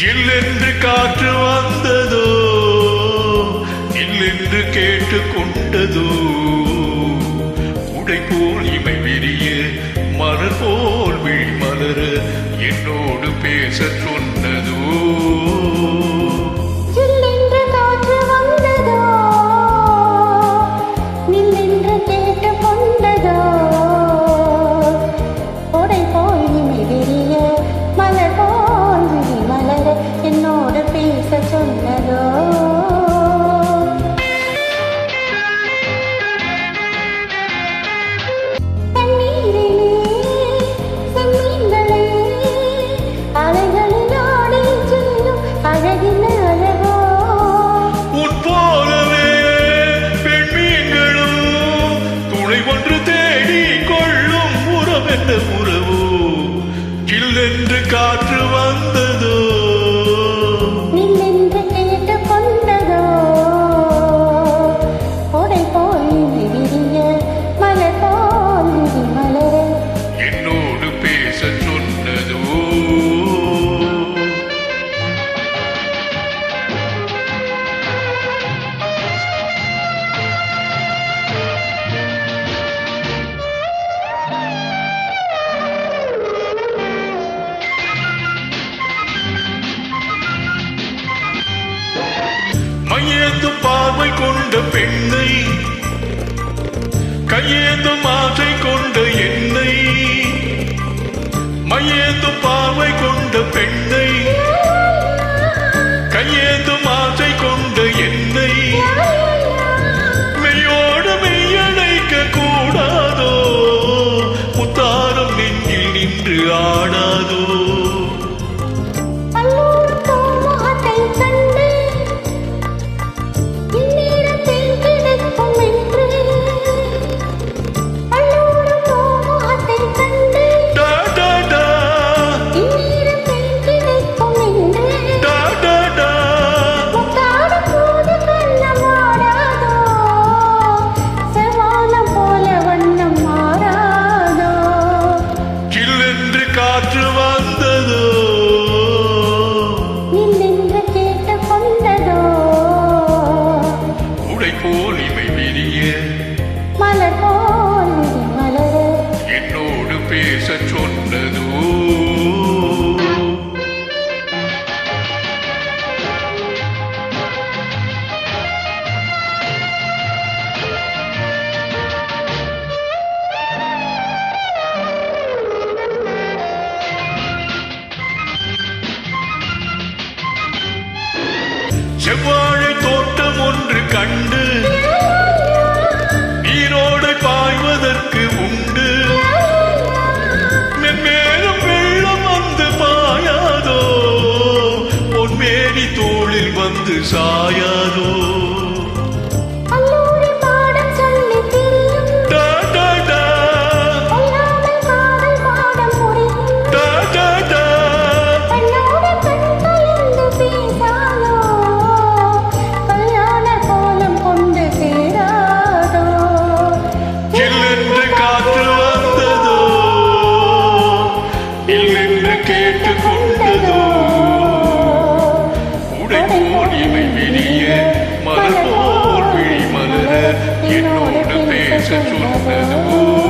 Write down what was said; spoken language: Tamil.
இல்லென்று காற்று வந்ததோ, இல்லென்று கேட்டு கொண்டதோ, உடை போல் இமை விரிய மலர் போல் விழி மலர என்னோடு பேச சொன்னதோ. உறவோ கில்லென்று காற்று வந்ததோ, நில்லென்று கேட்டு கொண்டதோ, உடை போல் விரிய மலர் போல் மலர என்னோடு பேச சொன்னதோ. மையேந்தும் பார்வை கொண்ட பெண்ணை, கையேந்தும் ஆசை கொண்ட என்னை, மையேந்தும் பார்வை கொண்ட பெண்ணை, கையேந்தும் ஆசை கொண்ட என்னை மெய்யோடு மெய்யணைக்க கூடாதோ, முத்தாரம் நெஞ்சில் நின்று ஆடாதோ. காற்று வந்ததோ, நில்லென்று கேட்டு கொண்டதோ, உடை போல் இமை விரிய மலர் போல் மலர என்னோடு பேச சொன்னதோ. செவ்வாழை தோட்டம் ஒன்று கண்டு நீரோடை பாய்வதற்கு உண்டு, மென்மேலும் வெள்ளம் வந்து பாயாதோ, பொன்மேனி தோளில் வந்து சாயாதோ. கேட்டு கொண்டதோ, உடை போல் இமை விரிய மலர் போல் விழி மலர என்னோடு பேச சொன்னதோ.